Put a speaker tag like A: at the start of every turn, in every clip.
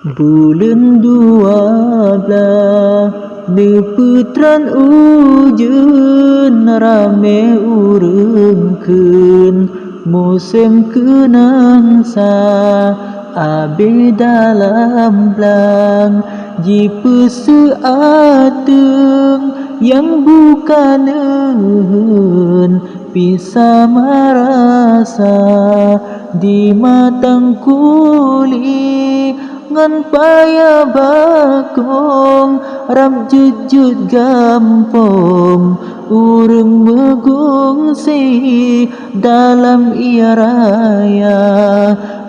A: Bulan 12 Neputran ujeun rame urengkeun musim keunangsa abe dalam blang jipeu ateung yang bukaneun bisa merasa di matang kuli ngan paya bakong ram jujut gampong urang megungsi dalam ia raya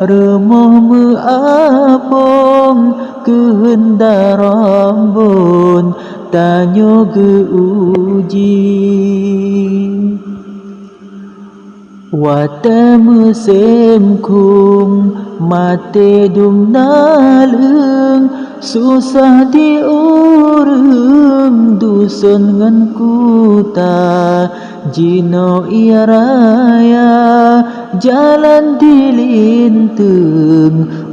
A: remoh meapong kehendak rombon tanyo geuji Wate musim kung mate dum naleung susah diurung dusun ngan kuta jino ia raya jalan dilinteng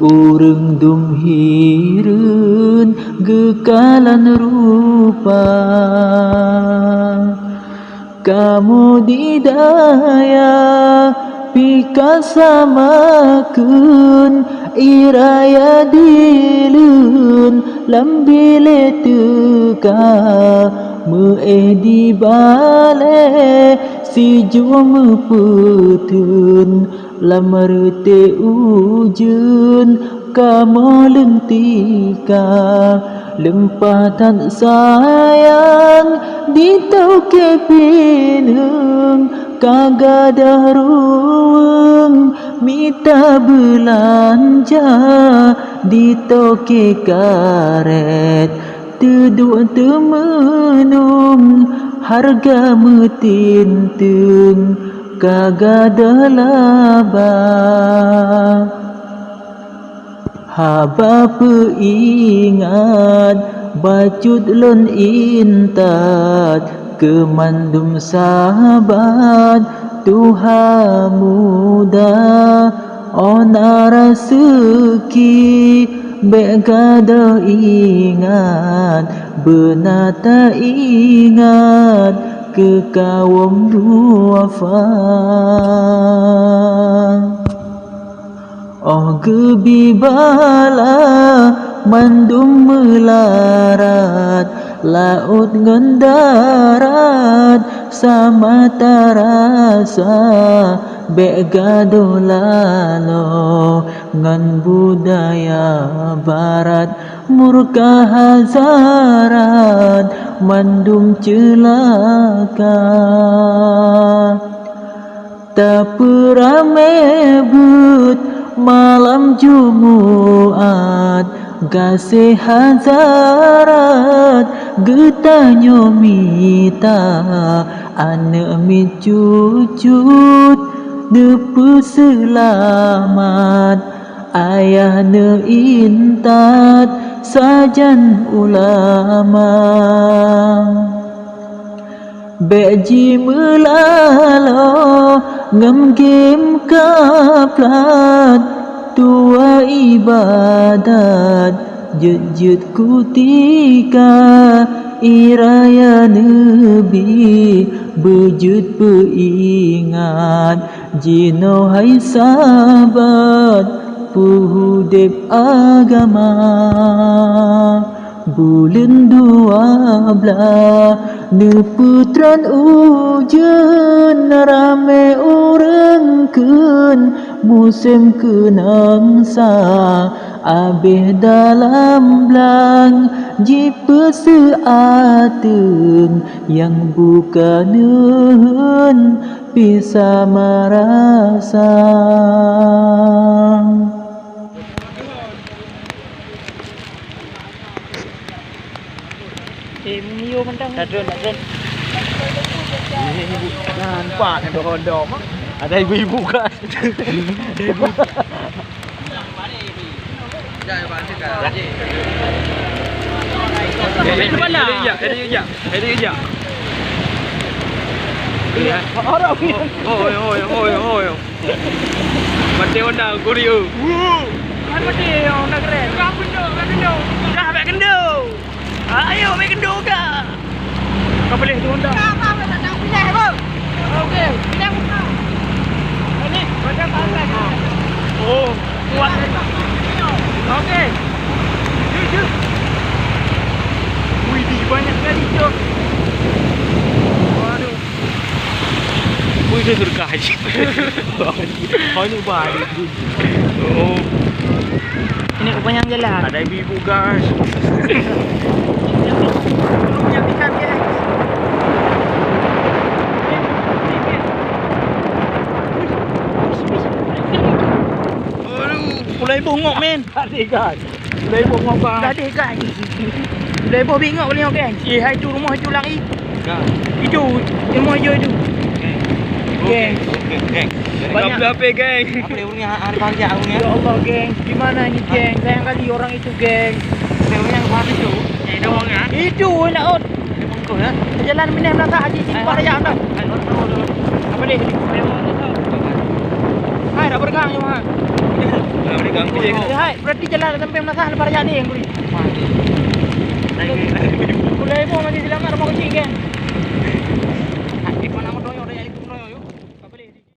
A: urang dum hireun gekalan rupa kamu di daya pika samakeun iraya dileun lambile teka meeh di bale si jua meupeutun lamarete ujeun kamu lentika lempatan sayang ditau kepinung kagadah ruang mita belanja ditoke karet teduh temenung harga metinteng kagadah laba haba peingat bacut lon intat kemandum sahabat Tuhan muda onara seki begada ingat benata ingat kekawam duafa Oh gebibala mandum melarat laut ngan darat sama tarasa begado lalo ngan budaya barat murka hazarat mandum celaka tak perame but malam Jumat gase hazarat getanyo mita ane mi cucut depu selamat ayah ne intat sajan ulama beji melalo ngem game kaplat tua ibadat jejut kutika iraya nebi bejut peingat jino hai sahabat puhudep agama bulan 12 neputran ujeun rame urengkeun musim keunangsa abeh dalam blang jipeu ateung yang bukaneun bisa merasa
B: Mio mentang.
C: Adun. Nampak kan dom. Ada ibu-ibu kan. Ibu. Jangan baca kan. Ini mana? Ini ya. Oi. Mati onda guriu. Tuhan mati orang nak keren. Kau kendo, kau kendo. Dah baik kendo. Ayo baik kendo ke? Kau boleh turun dah. Kau tak nak pindah apa? Okey, pindah muka. Ini macam apa? Oh, kuat. Okey. Jujur. Wih, di banyak kali tu. Waduh. Wih, dia surga haji. Hanya bahaya. Oh.
B: Ini kepanjang jalan.
C: Ada ibu-ibu guys. Belum menyaksikan guys. Aduh,
B: Mulai bongok men.
C: tadi guys. Mulai bongok guys.
B: Dah ada kan. Mulai bongok boleh okey. Hai tu rumah tu lari. Itu rumah hijau itu. Geng.
C: Banyak apa geng?
B: Apa dia punya hari pagi aku ni? Ya Allah geng. Gimana ni geng? Sayang kali orang itu geng. Dia punya hari itu.
C: Itu orang
B: Itu nak out.
C: Memang kau ya?
B: Jalan minum nak tak haji sini pada jam dah. Apa dia? Hai dah bergang je mah.
C: Boleh ganggu je.
B: Hai berarti jalan sampai Melaka pada jam ni yang boleh. Boleh pun masih selamat rumah kucing geng.